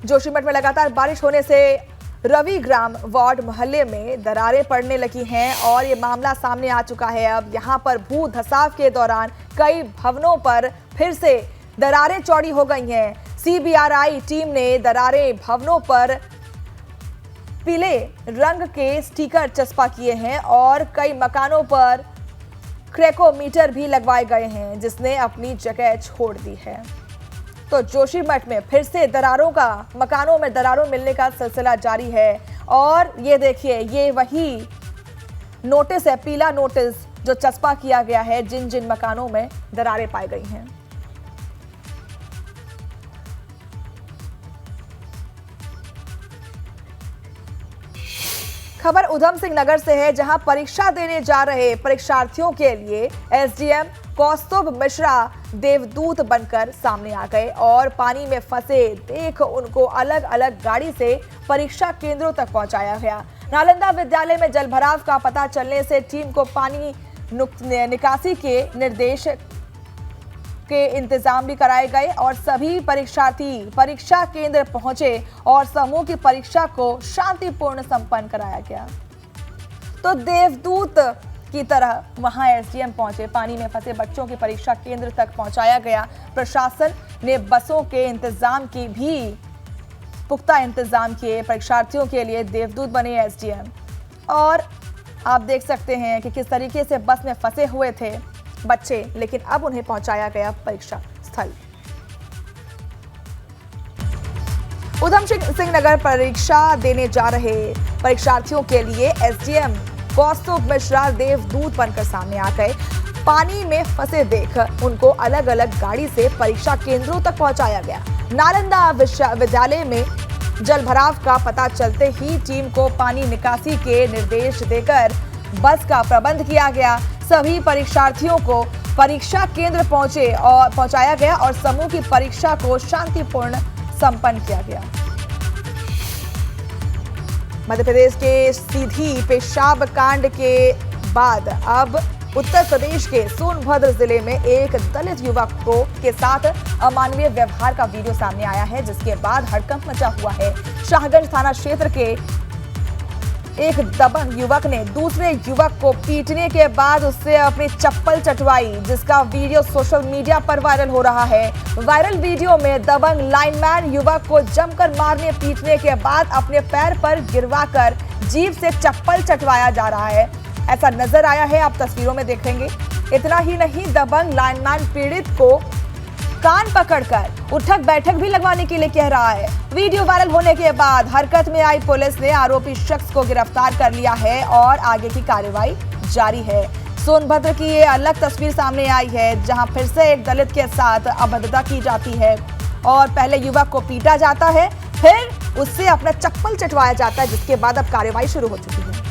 जोशीमठ में लगातार बारिश होने से रविग्राम वार्ड मोहल्ले में दरारें पड़ने लगी हैं और ये मामला सामने आ चुका है। अब यहां पर भू धसाव के दौरान कई भवनों पर फिर से दरारें चौड़ी हो गई हैं। सीबीआरआई टीम ने दरारें भवनों पर पीले रंग के स्टिकर चस्पा किए हैं और कई मकानों पर क्रेकोमीटर भी लगवाए गए हैं, जिसने अपनी जगह छोड़ दी है। तो जोशीमठ में फिर से मकानों में दरारों मिलने का सिलसिला जारी है और ये देखिए, ये वही नोटिस है, पीला नोटिस जो चस्पा किया गया है जिन जिन मकानों में दरारें पाई गई हैं। खबर उधम सिंह नगर से है, जहां परीक्षा देने जा रहे परीक्षार्थियों के लिए एसडीएम कौस्तुभ मिश्रा देवदूत बनकर सामने आ गए और पानी में फंसे देख उनको अलग अलग गाड़ी से परीक्षा केंद्रों तक पहुंचाया गया। नालंदा विद्यालय में जलभराव का पता चलने से टीम को पानी निकासी के निर्देश के इंतजाम भी कराए गए और सभी परीक्षार्थी परीक्षा केंद्र पहुंचे और समूह की परीक्षा को शांतिपूर्ण संपन्न कराया गया। तो देवदूत की तरह वहां एसडीएम पहुंचे, पानी में फंसे बच्चों की परीक्षा केंद्र तक पहुंचाया गया। प्रशासन ने बसों के इंतजाम की भी पुख्ता इंतजाम किए। परीक्षार्थियों के लिए देवदूत बने एसडीएम और आप देख सकते हैं कि किस तरीके से बस में फंसे हुए थे बच्चे, लेकिन अब उन्हें पहुंचाया गया परीक्षा स्थल। उधम सिंह नगर परीक्षा देने जा रहे परीक्षार्थियों के लिए एसडीएम कौस्तुभ मिश्रा देवदूत बनकर सामने आ गए। पानी में फंसे देख उनको अलग अलग गाड़ी से परीक्षा केंद्रों तक पहुंचाया गया। नालंदा विश्वविद्यालय में जलभराव का पता चलते ही टीम को पानी निकासी के निर्देश देकर बस का प्रबंध किया गया। सभी परीक्षार्थियों को परीक्षा केंद्र पहुंचाया गया और समूह की परीक्षा को शांतिपूर्ण संपन्न किया गया। मध्य प्रदेश के सीधी पेशाब कांड के बाद अब उत्तर प्रदेश के सोनभद्र जिले में एक दलित युवक के साथ अमानवीय व्यवहार का वीडियो सामने आया है, जिसके बाद हड़कंप मचा हुआ है। शाहगंज थाना क्षेत्र के एक दबंग युवक ने दूसरे युवक को पीटने के बाद उससे अपनी चप्पल चटवाई, जिसका वीडियो सोशल मीडिया पर वायरल हो रहा है। वायरल वीडियो में दबंग लाइनमैन युवक को जमकर मारने पीटने के बाद अपने पैर पर गिरवाकर जीभ से चप्पल चटवाया जा रहा है, ऐसा नजर आया है। आप तस्वीरों में देखेंगे। इतना ही नहीं, दबंग लाइनमैन पीड़ित को कान पकड़कर उठक बैठक भी लगवाने के लिए कह रहा है। वीडियो वायरल होने के बाद हरकत में आई पुलिस ने आरोपी शख्स को गिरफ्तार कर लिया है और आगे की कार्रवाई जारी है। सोनभद्र की ये अलग तस्वीर सामने आई है, जहां फिर से एक दलित के साथ अभद्रता की जाती है और पहले युवक को पीटा जाता है, फिर उससे अपना चप्पल चटवाया जाता है, जिसके बाद अब कार्रवाई शुरू हो चुकी है।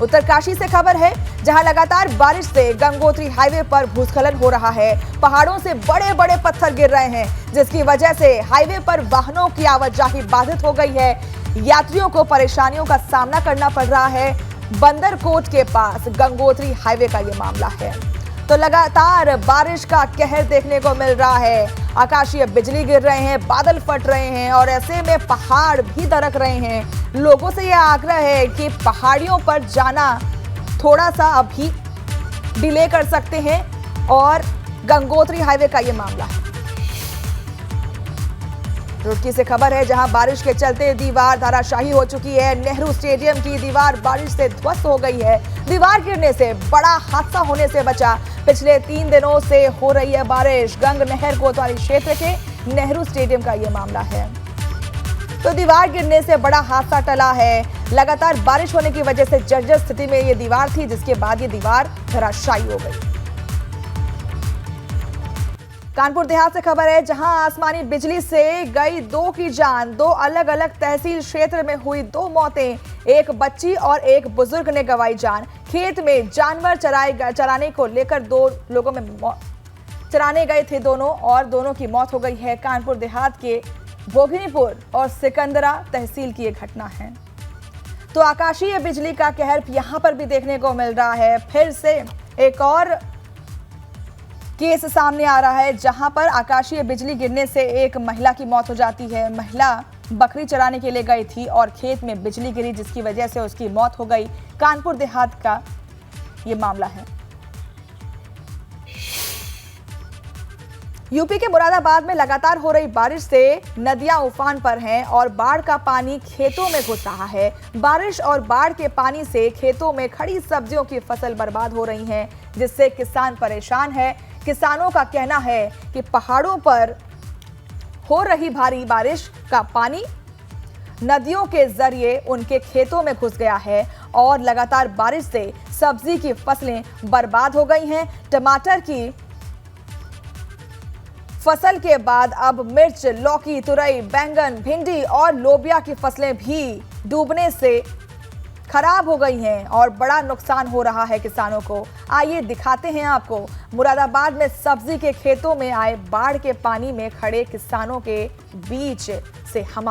उत्तरकाशी से खबर है, जहां लगातार बारिश से गंगोत्री हाईवे पर भूस्खलन हो रहा है। पहाड़ों से बड़े बड़े पत्थर गिर रहे हैं, जिसकी वजह से हाईवे पर वाहनों की आवाजाही बाधित हो गई है। यात्रियों को परेशानियों का सामना करना पड़ रहा है। बंदरकोट के पास गंगोत्री हाईवे का ये मामला है। तो लगातार बारिश का कहर देखने को मिल रहा है। आकाशीय बिजली गिर रहे हैं, बादल फट रहे हैं और ऐसे में पहाड़ भी दरक रहे हैं। लोगों से यह आग्रह है कि पहाड़ियों पर जाना थोड़ा सा अभी डिले कर सकते हैं और गंगोत्री हाईवे का यह मामला है। रुड़की से खबर है, जहां बारिश के चलते दीवार धराशायी हो चुकी है। नेहरू स्टेडियम की दीवार बारिश से ध्वस्त हो गई है। दीवार गिरने से बड़ा हादसा होने से बचा। पिछले 3 दिनों से हो रही है बारिश। गंग नहर कोतवाली क्षेत्र के नेहरू स्टेडियम का यह मामला है। तो दीवार गिरने से बड़ा हादसा टला है। लगातार बारिश होने की वजह से जर्जर स्थिति में यह दीवार थी, जिसके बाद ये दीवार धराशायी हो गई। कानपुर देहात से खबर है, जहां आसमानी बिजली से गई 2 की जान। 2 अलग अलग तहसील क्षेत्र में हुई 2 मौतें। एक बच्ची और एक बुजुर्ग ने गंवाई जान। खेत में जानवर चराने को लेकर 2 लोगों में चराने गए थे दोनों की मौत हो गई है। कानपुर देहात के भोगिनीपुर और सिकंदरा तहसील की यह घटना है। तो आकाशीय बिजली का कहर यहां पर भी देखने को मिल रहा है। फिर से एक और केस सामने आ रहा है, जहां पर आकाशीय बिजली गिरने से एक महिला की मौत हो जाती है। महिला बकरी चराने के लिए गई थी और खेत में बिजली गिरी, जिसकी वजह से उसकी मौत हो गई। कानपुर देहात का ये मामला है। यूपी के मुरादाबाद में लगातार हो रही बारिश से नदियां उफान पर हैं और बाढ़ का पानी खेतों में घुस रहा है। बारिश और बाढ़ के पानी से खेतों में खड़ी सब्जियों की फसल बर्बाद हो रही है, जिससे किसान परेशान है। किसानों का कहना है कि पहाड़ों पर हो रही भारी बारिश का पानी नदियों के जरिए उनके खेतों में घुस गया है और लगातार बारिश से सब्जी की फसलें बर्बाद हो गई हैं। टमाटर की फसल के बाद अब मिर्च, लौकी, तुरई, बैंगन, भिंडी और लोबिया की फसलें भी डूबने से खराब हो गई हैं और बड़ा नुकसान हो रहा है किसानों को। आइए दिखाते हैं आपको मुरादाबाद में सब्जी के खेतों में आए बाढ़ के पानी में खड़े किसानों के बीच से हम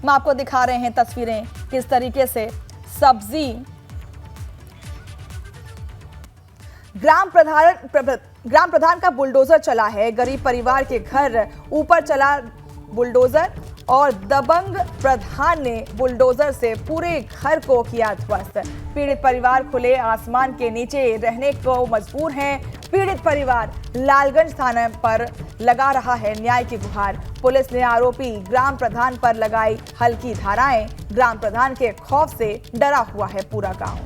आपको दिखा रहे हैं तस्वीरें, किस तरीके से सब्जी ग्राम प्रधान का बुलडोजर चला है। गरीब परिवार के घर ऊपर चला बुलडोजर और दबंग प्रधान ने बुलडोजर से पूरे घर को किया ध्वस्त। पीड़ित परिवार खुले आसमान के नीचे रहने को मजबूर हैं। पीड़ित परिवार लालगंज थाना पर लगा रहा है न्याय की गुहार। पुलिस ने आरोपी ग्राम प्रधान पर लगाई हल्की धाराएं। ग्राम प्रधान के खौफ से डरा हुआ है पूरा गांव।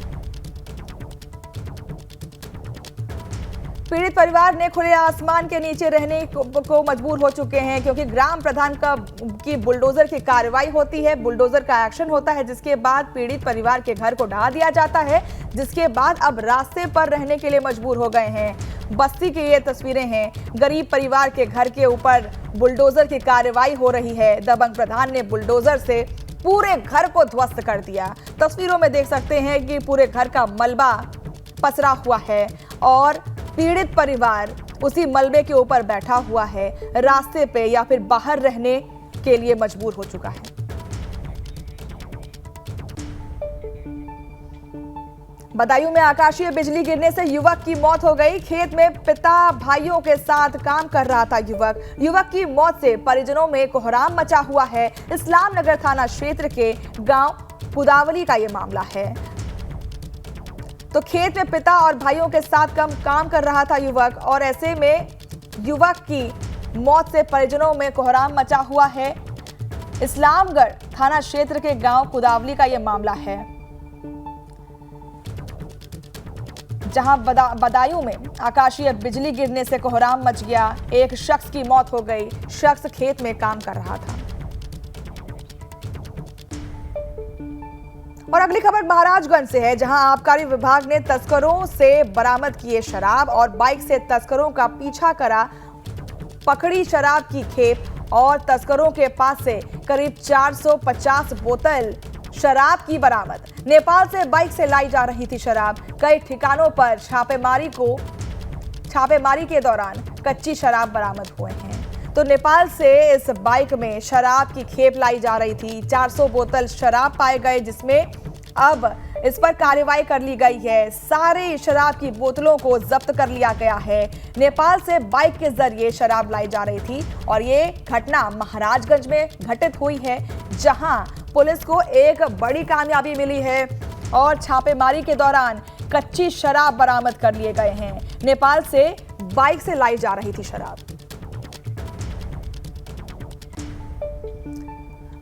पीड़ित परिवार ने खुले आसमान के नीचे रहने को मजबूर हो चुके हैं, क्योंकि ग्राम प्रधान की बुलडोजर की कार्रवाई होती है, बुलडोजर का एक्शन होता है, जिसके बाद पीड़ित परिवार के घर को ढहा दिया जाता है, जिसके बाद अब रास्ते पर रहने के लिए मजबूर हो गए हैं। बस्ती की ये तस्वीरें हैं, गरीब परिवार के घर के ऊपर बुलडोजर की कार्रवाई हो रही है। दबंग प्रधान ने बुलडोजर से पूरे घर को ध्वस्त कर दिया। तस्वीरों में देख सकते हैं कि पूरे घर का मलबा पसरा हुआ है और पीड़ित परिवार उसी मलबे के ऊपर बैठा हुआ है, रास्ते पे या फिर बाहर रहने के लिए मजबूर हो चुका है। बदायूं में आकाशीय बिजली गिरने से युवक की मौत हो गई। खेत में पिता भाइयों के साथ काम कर रहा था युवक की मौत से परिजनों में कोहराम मचा हुआ है। इस्लाम नगर थाना क्षेत्र के गांव कुदावली का यह मामला है। तो खेत में पिता और भाइयों के साथ काम कर रहा था युवक और ऐसे में युवक की मौत से परिजनों में कोहराम मचा हुआ है। इस्लामगढ़ थाना क्षेत्र के गांव कुदावली का यह मामला है, जहां बदायूं में आकाशीय बिजली गिरने से कोहराम मच गया। एक शख्स की मौत हो गई। शख्स खेत में काम कर रहा था। और अगली खबर महाराजगंज से है, जहां आबकारी विभाग ने तस्करों से बरामद किए शराब और बाइक से तस्करों का पीछा करा। पकड़ी शराब की खेप और तस्करों के पास से करीब 450 बोतल शराब की बरामद। नेपाल से बाइक से लाई जा रही थी शराब। कई ठिकानों पर छापेमारी के दौरान कच्ची शराब बरामद हुए हैं। तो नेपाल से इस बाइक में शराब की खेप लाई जा रही थी। 400 बोतल शराब पाए गए, जिसमें अब इस पर कार्रवाई कर ली गई है। सारे शराब की बोतलों को जब्त कर लिया गया है। नेपाल से बाइक के जरिए शराब लाई जा रही थी और ये घटना महाराजगंज में घटित हुई है, जहां पुलिस को एक बड़ी कामयाबी मिली है और छापेमारी के दौरान कच्ची शराब बरामद कर लिए गए हैं। नेपाल से बाइक से लाई जा रही थी शराब।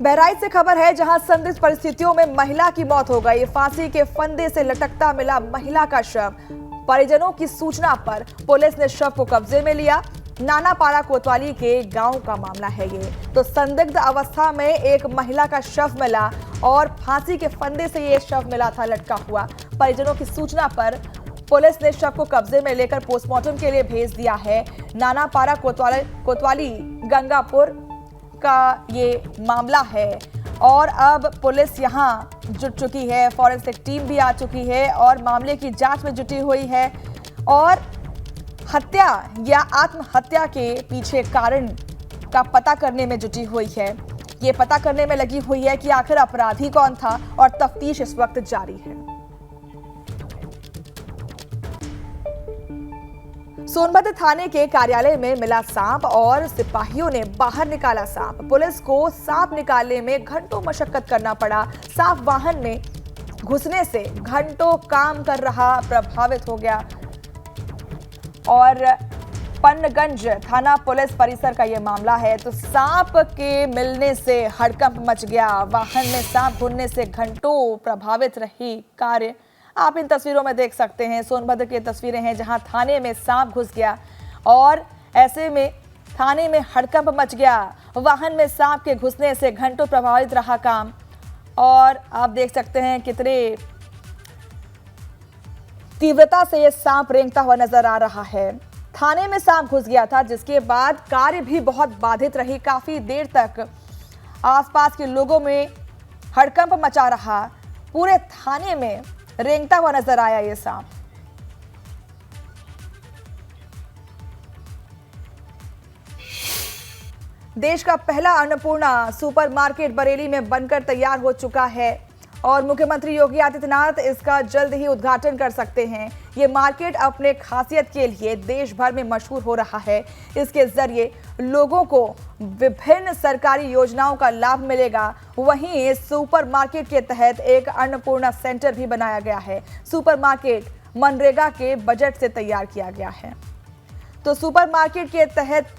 बहराइच से खबर है, जहां संदिग्ध परिस्थितियों में महिला की मौत हो गई। फांसी के फंदे से लटकता मिला महिला का शव। परिजनों की सूचना पर पुलिस ने शव को कब्जे में लिया। नानापाड़ा कोतवाली के गांव का मामला है ये। तो संदिग्ध अवस्था में एक महिला का शव मिला और फांसी के फंदे से ये शव मिला था लटका हुआ। परिजनों की सूचना पर पुलिस ने शव को कब्जे में लेकर पोस्टमार्टम के लिए भेज दिया है। नानापाड़ा कोतवाली गंगापुर का ये मामला है और अब पुलिस यहां जुट चुकी है। फॉरेंसिक टीम भी आ चुकी है और मामले की जांच में जुटी हुई है और हत्या या आत्महत्या के पीछे कारण का पता करने में जुटी हुई है। ये पता करने में लगी हुई है कि आखिर अपराधी कौन था और तफ्तीश इस वक्त जारी है। सोनभद्र थाने के कार्यालय में मिला सांप और सिपाहियों ने बाहर निकाला सांप। पुलिस को सांप निकालने में घंटों मशक्कत करना पड़ा। सांप वाहन में घुसने से घंटों काम कर रहा प्रभावित हो गया। और पन्नगंज थाना पुलिस परिसर का यह मामला है। तो सांप के मिलने से हड़कंप मच गया। वाहन में सांप घुसने से घंटों प्रभावित रही कार्य। आप इन तस्वीरों में देख सकते हैं, सोनभद्र की तस्वीरें हैं जहां थाने में सांप घुस गया और ऐसे में थाने में हड़कंप मच गया। वाहन में सांप के घुसने से घंटों प्रभावित रहा काम। और आप देख सकते हैं कितने तीव्रता से यह सांप रेंगता हुआ नजर आ रहा है। थाने में सांप घुस गया था, जिसके बाद कार्य भी बहुत बाधित रही। काफी देर तक आसपास के लोगों में हड़कंप मचा रहा। पूरे थाने में रेंगता हुआ नजर आया ये सांप। देश का पहला अन्नपूर्णा सुपरमार्केट बरेली में बनकर तैयार हो चुका है और मुख्यमंत्री योगी आदित्यनाथ इसका जल्द ही उद्घाटन कर सकते हैं। ये मार्केट अपने खासियत के लिए देश भर में मशहूर हो रहा है। इसके जरिए लोगों को विभिन्न सरकारी योजनाओं का लाभ मिलेगा। वहीं इस सुपरमार्केट के तहत एक अन्नपूर्णा सेंटर भी बनाया गया है। सुपरमार्केट मनरेगा के बजट से तैयार किया गया है। तो सुपरमार्केट के तहत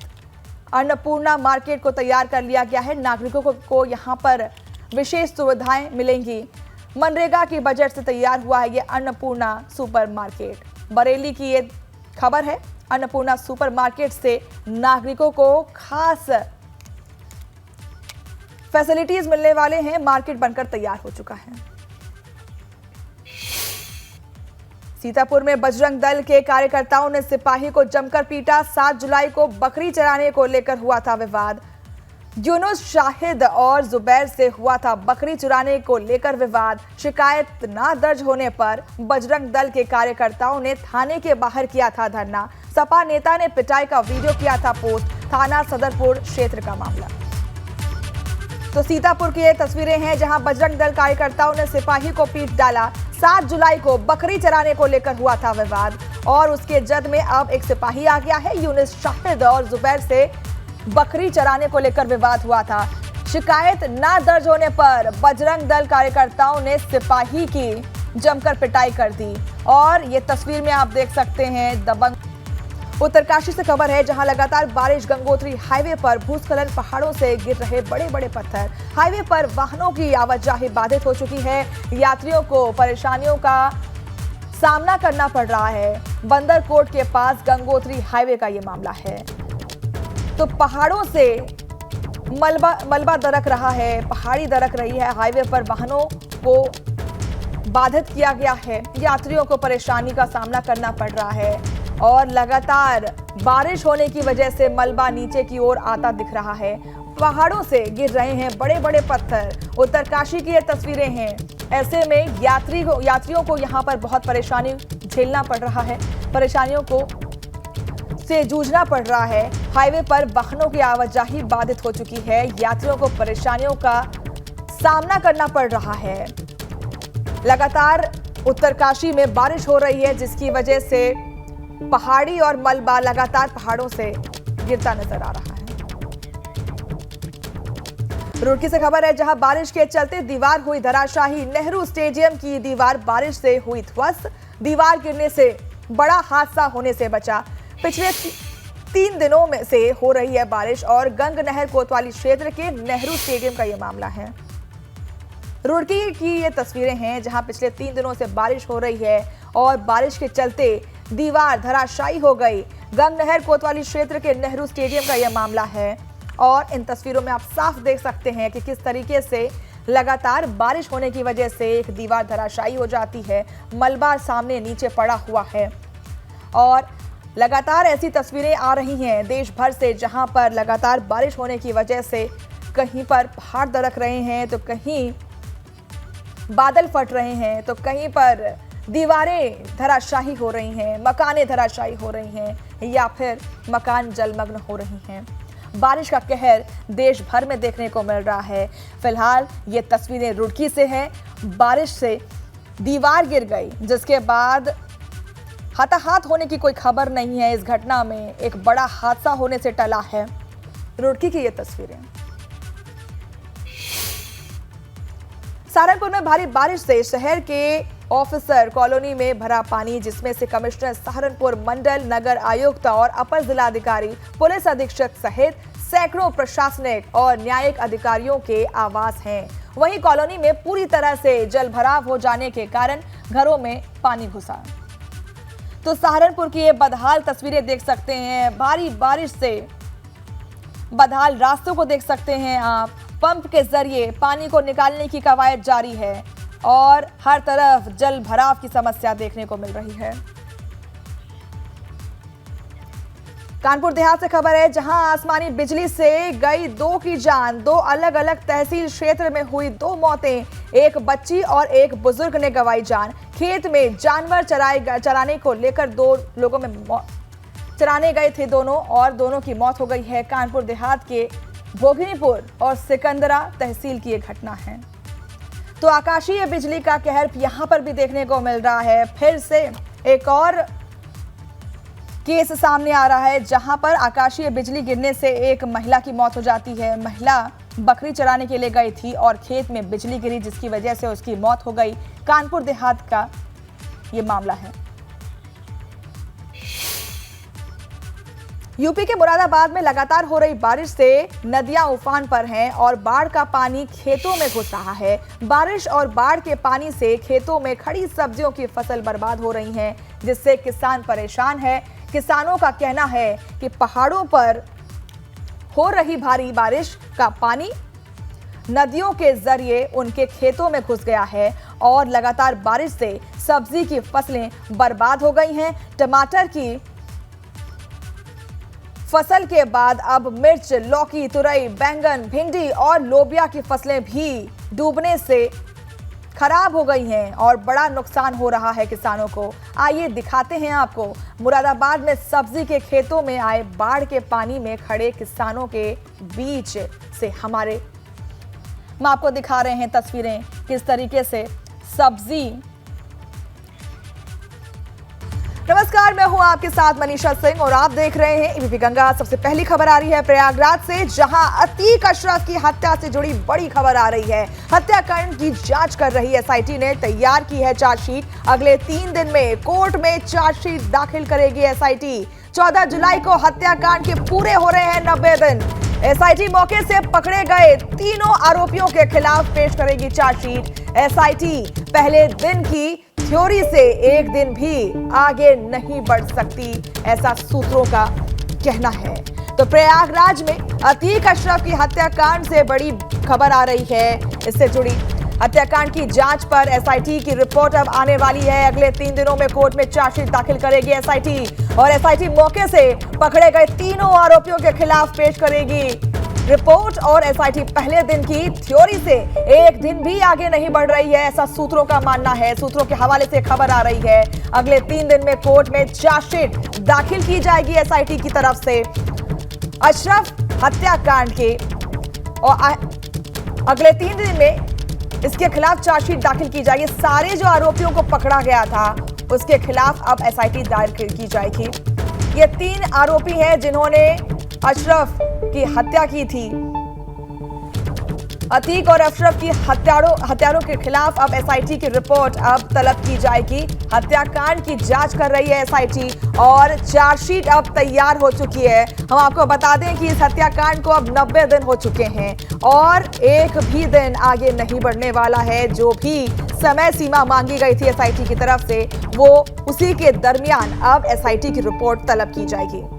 अन्नपूर्णा मार्केट को तैयार कर लिया गया है। नागरिकों को यहाँ पर विशेष सुविधाएं मिलेंगी। मनरेगा के बजट से तैयार हुआ है ये अन्नपूर्णा सुपरमार्केट। बरेली की ये खबर है। अन्नपूर्णा सुपरमार्केट से नागरिकों को खास फैसिलिटीज मिलने वाले हैं। मार्केट बनकर तैयार हो चुका है। सीतापुर में बजरंग दल के कार्यकर्ताओं ने सिपाही को जमकर पीटा। 7 जुलाई को बकरी चराने को लेकर हुआ था विवाद। यूनुस शाहिद और जुबैर से हुआ था बकरी चुराने को लेकर विवाद। शिकायत ना दर्ज होने पर बजरंग दल के कार्यकर्ताओं ने थाने के बाहर किया था धरना। सपा नेता ने पिटाई का वीडियो किया था पोस्ट। थाना सदरपुर क्षेत्र का मामला। तो सीतापुर की ये तस्वीरें हैं जहां बजरंग दल कार्यकर्ताओं ने सिपाही को पीट डाला। 7 जुलाई को बकरी चराने को लेकर हुआ था विवाद और उसके जद में अब एक सिपाही आ गया है। यूनुस शाहिद और जुबैर से बकरी चराने को लेकर विवाद हुआ था। शिकायत ना दर्ज होने पर बजरंग दल कार्यकर्ताओं ने सिपाही की जमकर पिटाई कर दी। और ये तस्वीर में आप देख सकते हैं दबंग। उत्तरकाशी से खबर है जहां लगातार बारिश। गंगोत्री हाईवे पर भूस्खलन, पहाड़ों से गिर रहे बड़े बड़े पत्थर। हाईवे पर वाहनों की आवाजाही बाधित हो चुकी है। यात्रियों को परेशानियों का सामना करना पड़ रहा है। बंदरकोट के पास गंगोत्री हाईवे का ये मामला है। तो पहाड़ों से मलबा दरक रहा है, पहाड़ी दरक रही है। हाईवे पर वाहनों को बाधित किया गया है। यात्रियों को परेशानी का सामना करना पड़ रहा है और लगातार बारिश होने की वजह से मलबा नीचे की ओर आता दिख रहा है। पहाड़ों से गिर रहे हैं बड़े बड़े पत्थर। उत्तरकाशी की ये तस्वीरें हैं। ऐसे में यात्रियों को यहाँ पर बहुत परेशानी झेलना पड़ रहा है। परेशानियों को से जूझना पड़ रहा है। हाईवे पर वाहनों की आवाजाही बाधित हो चुकी है। यात्रियों को परेशानियों का सामना करना पड़ रहा है। लगातार उत्तरकाशी में बारिश हो रही है, जिसकी वजह से पहाड़ी और मलबा लगातार पहाड़ों से गिरता नजर आ रहा है। रुड़की से खबर है जहां बारिश के चलते दीवार हुई धराशाही। नेहरू स्टेडियम की दीवार बारिश से हुई ध्वस्त। दीवार गिरने से बड़ा हादसा होने से बचा। पिछले 3 दिनों में से हो रही है बारिश और गंग नहर कोतवाली क्षेत्र के नेहरू स्टेडियम का यह मामला है। रुड़की की ये तस्वीरें हैं जहां पिछले 3 दिनों से बारिश हो रही है और बारिश के चलते दीवार धराशायी हो गई। गंग नहर कोतवाली क्षेत्र के नेहरू स्टेडियम का यह मामला है और इन तस्वीरों में आप साफ देख सकते हैं कि किस तरीके से लगातार बारिश होने की वजह से एक दीवार धराशायी हो जाती है। मलबा सामने नीचे पड़ा हुआ है और लगातार ऐसी तस्वीरें आ रही हैं देश भर से जहां पर लगातार बारिश होने की वजह से कहीं पर पहाड़ दरक रहे हैं, तो कहीं बादल फट रहे हैं, तो कहीं पर दीवारें धराशायी हो रही हैं, मकानें धराशायी हो रही हैं या फिर मकान जलमग्न हो रही हैं। बारिश का कहर देश भर में देखने को मिल रहा है। फिलहाल ये तस्वीरें रुड़की से हैं। बारिश से दीवार गिर गई, जिसके बाद हताहत होने की कोई खबर नहीं है। इस घटना में एक बड़ा हादसा होने से टला है। रुड़की की ये तस्वीरें। सहारनपुर में भारी बारिश से शहर के ऑफिसर कॉलोनी में भरा पानी, जिसमें से कमिश्नर सहारनपुर मंडल, नगर आयुक्त और अपर जिलाधिकारी, पुलिस अधीक्षक सहित सैकड़ों प्रशासनिक और न्यायिक अधिकारियों के आवास हैं। वहीं कॉलोनी में पूरी तरह से जलभराव हो जाने के कारण घरों में पानी घुसा। तो सहारनपुर की ये बदहाल तस्वीरें देख सकते हैं। भारी बारिश से बदहाल रास्तों को देख सकते हैं आप। पंप के जरिए पानी को निकालने की कवायद जारी है और हर तरफ जल भराव की समस्या देखने को मिल रही है। कानपुर देहात से खबर है, जहां आसमानी बिजली से गई 2 की जान। 2 अलग अलग तहसील क्षेत्र में हुई 2 मौतें। एक बच्ची और एक बुजुर्ग ने गंवाई जान। खेत में जानवर चराने को लेकर 2 लोगों में चराने गए थे दोनों, और दोनों की मौत हो गई है। कानपुर देहात के भोगिनीपुर और सिकंदरा तहसील की एक घटना है। तो आकाशीय बिजली का कहर यहां पर भी देखने को मिल रहा है। फिर से एक और केस सामने आ रहा है, जहां पर आकाशीय बिजली गिरने से एक महिला की मौत हो जाती है। महिला बकरी चराने के लिए गई थी और खेत में बिजली गिरी, जिसकी वजह से उसकी मौत हो गई। कानपुर देहात का ये मामला है। यूपी के मुरादाबाद में लगातार हो रही बारिश से नदियां उफान पर हैं और बाढ़ का पानी खेतों में घुस रहा है। बारिश और बाढ़ के पानी से खेतों में खड़ी सब्जियों की फसल बर्बाद हो रही है, जिससे किसान परेशान है। किसानों का कहना है कि पहाड़ों पर हो रही भारी बारिश का पानी नदियों के जरिए उनके खेतों में घुस गया है और लगातार बारिश से सब्जी की फसलें बर्बाद हो गई हैं। टमाटर की फसल के बाद अब मिर्च, लौकी, तुरई, बैंगन, भिंडी और लोबिया की फसलें भी डूबने से खराब हो गई हैं और बड़ा नुकसान हो रहा है किसानों को। आइए दिखाते हैं आपको मुरादाबाद में सब्जी के खेतों में आए बाढ़ के पानी में खड़े किसानों के बीच से हम आपको दिखा रहे हैं तस्वीरें, किस तरीके से सब्जी। नमस्कार, मैं हूं आपके साथ मनीषा सिंह और आप देख रहे हैं एबीपी गंगा। सबसे पहली खबर आ रही है प्रयागराज से, जहां अतीक अशरफ की हत्या से जुड़ी बड़ी खबर आ रही है। हत्याकांड की जांच कर रही एसआईटी ने तैयार की है चार्जशीट। अगले 3 दिन में कोर्ट में चार्जशीट दाखिल करेगी एसआईटी। 14 जुलाई को हत्याकांड के पूरे हो रहे हैं 90 दिन। एसआईटी मौके से पकड़े गए तीनों आरोपियों के खिलाफ पेश करेगी चार्जशीट। एसआईटी पहले दिन की थ्योरी से एक दिन भी आगे नहीं बढ़ सकती, ऐसा सूत्रों का कहना है। तो प्रयागराज में अतीक अशरफ की हत्याकांड से बड़ी खबर आ रही है। इससे जुड़ी हत्याकांड की जांच पर एसआईटी की रिपोर्ट अब आने वाली है। अगले 3 दिनों में कोर्ट में चार्जशीट दाखिल करेगी एसआईटी और एसआईटी मौके से पकड़े गए तीनों आरोपियों के खिलाफ पेश करेगी रिपोर्ट। और एसआईटी पहले दिन की थ्योरी से एक दिन भी आगे नहीं बढ़ रही है, ऐसा सूत्रों का मानना है। सूत्रों के हवाले से खबर आ रही है, अगले 3 दिन में कोर्ट में चार्जशीट दाखिल की जाएगी एसआईटी की तरफ से अशरफ हत्याकांड के, और अगले 3 दिन में इसके खिलाफ चार्जशीट दाखिल की जाएगी। सारे जो आरोपियों को पकड़ा गया था उसके खिलाफ अब एसआईटी दायर की जाएगी। ये 3 आरोपी हैं जिन्होंने अशरफ की हत्या की थी। अतीक और अशरफ की हत्यारों के खिलाफ अब एसआईटी की रिपोर्ट अब तलब की जाएगी। हत्याकांड की जांच कर रही है एसआईटी और चार्जशीट अब तैयार हो चुकी है। हम आपको बता दें कि इस हत्याकांड को अब 90 दिन हो चुके हैं और एक भी दिन आगे नहीं बढ़ने वाला है। जो भी समय सीमा मांगी गई थी एसआईटी की तरफ से, वो उसी के दरमियान अब एसआईटी की रिपोर्ट तलब की जाएगी।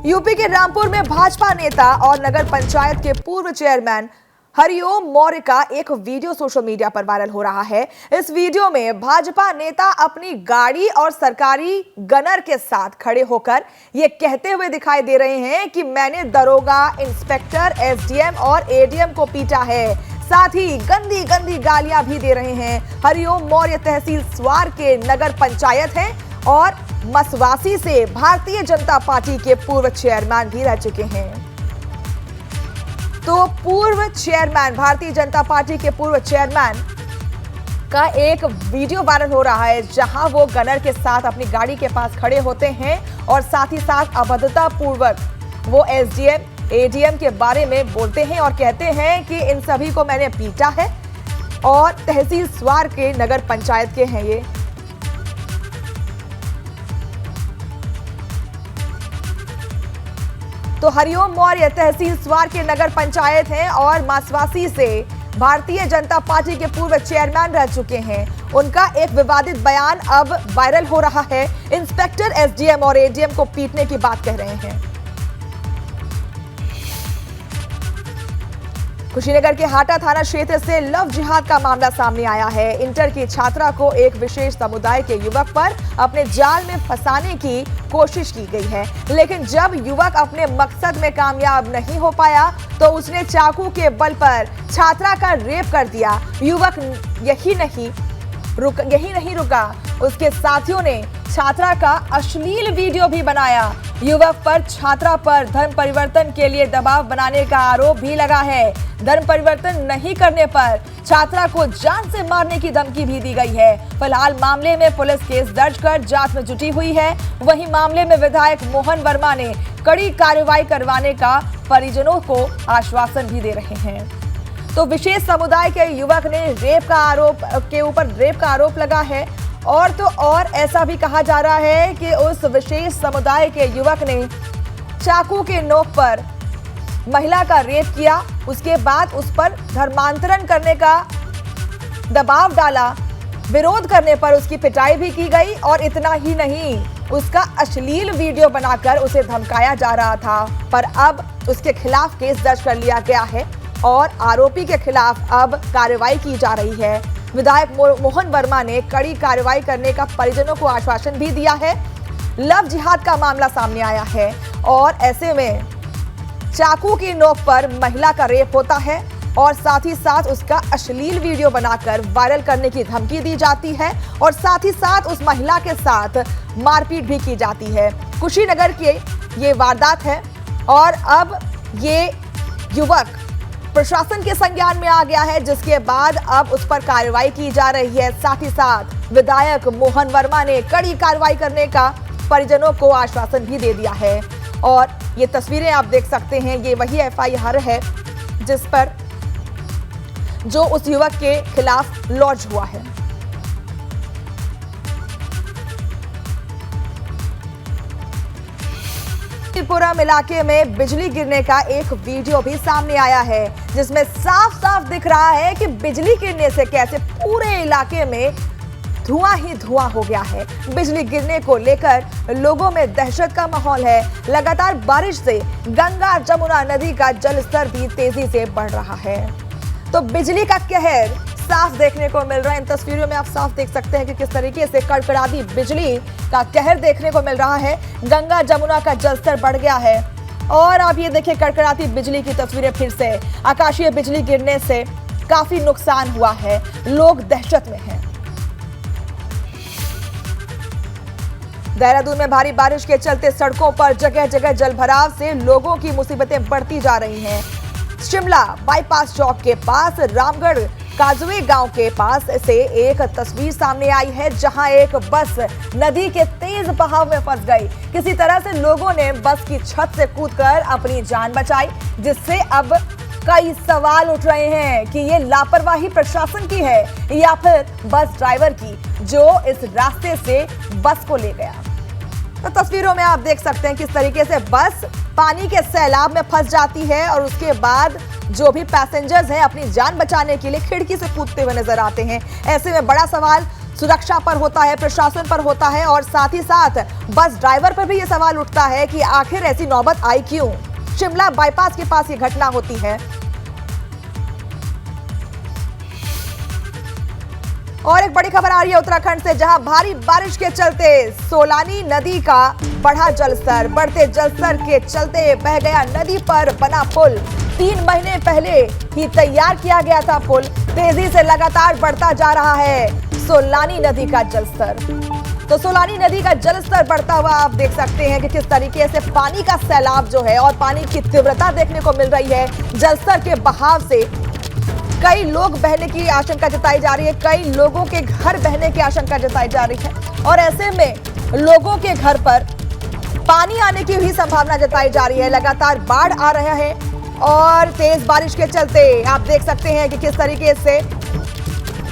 यूपी के रामपुर में भाजपा नेता और नगर पंचायत के पूर्व चेयरमैन हरिओम मौर्य का एक वीडियो सोशल मीडिया पर वायरल हो रहा है। इस वीडियो में भाजपा नेता अपनी गाड़ी और सरकारी गनर के साथ खड़े होकर ये कहते हुए दिखाई दे रहे हैं कि मैंने दरोगा, इंस्पेक्टर, एसडीएम और एडीएम को पीटा है। साथ ही गंदी गंदी गालियां भी दे रहे हैं। हरिओम मौर्य तहसील स्वार के नगर पंचायत हैं और मसवासी से भारतीय जनता पार्टी के पूर्व चेयरमैन भी रह चुके हैं। तो पूर्व चेयरमैन, भारतीय जनता पार्टी के पूर्व चेयरमैन का एक वीडियो वायरल हो रहा है, जहां वो गनर के साथ अपनी गाड़ी के पास खड़े होते हैं और साथ ही साथ अभद्रता पूर्वक वो एसडीएम एडीएम के बारे में बोलते हैं और कहते हैं कि इन सभी को मैंने पीटा है और तहसील स्वार के नगर पंचायत के हैं ये। तो हरिओम मौर्य तहसील स्वार के नगर पंचायत हैं और मासवासी से भारतीय जनता पार्टी के पूर्व चेयरमैन रह चुके हैं। उनका एक विवादित बयान अब वायरल हो रहा है। इंस्पेक्टर एसडीएम और एडीएम को पीटने की बात कह रहे हैं। कुशीनगर के हाटा थाना क्षेत्र से लव जिहाद का मामला सामने आया है। इंटर की छात्रा को एक विशेष समुदाय के युवक पर अपने जाल में फंसाने की कोशिश की गई है, लेकिन जब युवक अपने मकसद में कामयाब नहीं हो पाया तो उसने चाकू के बल पर छात्रा का रेप कर दिया। युवक यही नहीं रुका, उसके साथियों ने छात्रा का अश्लील वीडियो भी बनाया। युवक पर छात्रा पर धर्म परिवर्तन के लिए दबाव बनाने का आरोप भी लगा है। धर्म परिवर्तन नहीं करने पर छात्रा को जान से मारने की धमकी भी दी गई है। फिलहाल मामले में पुलिस केस दर्ज कर जांच में जुटी हुई है। वहीं मामले में विधायक मोहन वर्मा ने कड़ी कार्रवाई करवाने का परिजनों को आश्वासन भी दे रहे हैं। तो विशेष समुदाय के युवक ने रेप का आरोप लगा है और तो और ऐसा भी कहा जा रहा है कि उस विशेष समुदाय के युवक ने चाकू के नोक पर महिला का रेप किया, उसके बाद उस पर धर्मांतरण करने का दबाव डाला, विरोध करने पर उसकी पिटाई भी की गई और इतना ही नहीं, उसका अश्लील वीडियो बनाकर उसे धमकाया जा रहा था। पर अब उसके खिलाफ केस दर्ज कर लिया गया है और आरोपी के खिलाफ अब कार्रवाई की जा रही है। विधायक मोहन वर्मा ने कड़ी कार्रवाई करने का परिजनों को आश्वासन भी दिया है। लव जिहाद का मामला सामने आया है और ऐसे में चाकू की नोक पर महिला का रेप होता है और साथ ही साथ उसका अश्लील वीडियो बनाकर वायरल करने की धमकी दी जाती है और साथ ही साथ उस महिला के साथ मारपीट भी की जाती है। कुशीनगर की ये वारदात है और अब ये युवक प्रशासन के संज्ञान में आ गया है, जिसके बाद अब उस पर कार्रवाई की जा रही है। साथ ही साथ विधायक मोहन वर्मा ने कड़ी कार्रवाई करने का परिजनों को आश्वासन भी दे दिया है। और ये तस्वीरें आप देख सकते हैं, ये वही एफआईआर है जिस पर जो उस युवक के खिलाफ लॉन्च हुआ है। पुरम इलाके में बिजली गिरने का एक वीडियो भी सामने आया है, जिसमें साफ साफ दिख रहा है कि बिजली गिरने से कैसे पूरे इलाके में धुआं ही धुआं हो गया है। बिजली गिरने को लेकर लोगों में दहशत का माहौल है। लगातार बारिश से गंगा जमुना नदी का जलस्तर भी तेजी से बढ़ रहा है। तो बिजली का कहर साफ देखने को मिल रहा है। इन तस्वीरों में आप साफ देख सकते हैं कि किस तरीके से कड़कड़ाती बिजली का कहर देखने को मिल रहा है। गंगा जमुना का जलस्तर बढ़ गया है और आप ये देखिए कड़कड़ाती बिजली की तस्वीरें फिर से। आकाशीय बिजली गिरने से काफी नुकसान हुआ है, लोग दहशत में हैं। देहरादून में भारी बारिश के चलते सड़कों पर जगह जगह जलभराव से लोगों की मुसीबतें बढ़ती जा रही हैं। शिमला बाईपास चौक के पास रामगढ़ काजुए गांव के पास से एक तस्वीर सामने आई है, जहां एक बस नदी के तेज बहाव में फंस गई। किसी तरह से लोगों ने बस की छत से कूदकर अपनी जान बचाई, जिससे अब कई सवाल उठ रहे हैं कि ये लापरवाही प्रशासन की है या फिर बस ड्राइवर की, जो इस रास्ते से बस को ले गया। तो तस्वीरों में आप देख सकते हैं किस तरीके से बस पानी के सैलाब में फंस जाती है और उसके बाद जो भी पैसेंजर्स हैं अपनी जान बचाने के लिए खिड़की से कूदते हुए नजर आते हैं। ऐसे में बड़ा सवाल सुरक्षा पर होता है, प्रशासन पर होता है और साथ ही साथ बस ड्राइवर पर भी ये सवाल उठता है कि आखिर ऐसी नौबत आई क्यों। शिमला बाईपास के पास ये घटना होती है। और एक बड़ी खबर आ रही है उत्तराखंड से, जहां भारी बारिश के चलते सोलानी नदी का बढ़ा जलस्तर। बढ़ते जलस्तर के चलते बह गया नदी पर बना पुल। 3 महीने पहले ही तैयार किया गया था पुल, तेजी से लगातार बढ़ता जा रहा है सोलानी नदी का जलस्तर। तो सोलानी नदी का जलस्तर बढ़ता हुआ आप देख सकते हैं कि किस तरीके से पानी का सैलाब जो है और पानी की तीव्रता देखने को मिल रही है। जलस्तर के बहाव से कई लोग बहने की आशंका जताई जा रही है, कई लोगों के घर बहने की आशंका जताई जा रही है और ऐसे में लोगों के घर पर पानी आने की भी संभावना जताई जा रही है। लगातार बाढ़ आ रहा है और तेज बारिश के चलते आप देख सकते हैं कि किस तरीके से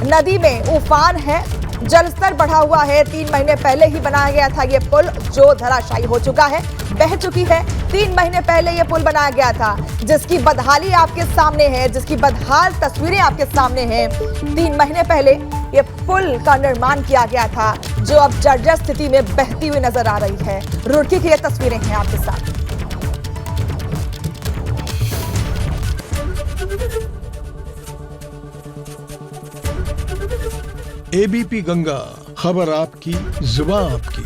नदी में उफान है, जलस्तर बढ़ा हुआ है। 3 महीने पहले ही बनाया गया था ये पुल, जो धराशायी हो चुका है, बह चुकी है। 3 महीने पहले ये पुल बनाया गया था, जिसकी बदहाली आपके सामने है, जिसकी बदहाल तस्वीरें आपके सामने हैं। 3 महीने पहले ये पुल का निर्माण किया गया था, जो अब जर्जर स्थिति में बहती हुई नजर आ रही है। रुड़की की ये तस्वीरें हैं आपके साथ। एबीपी गंगा, खबर आपकी, जुबान आपकी।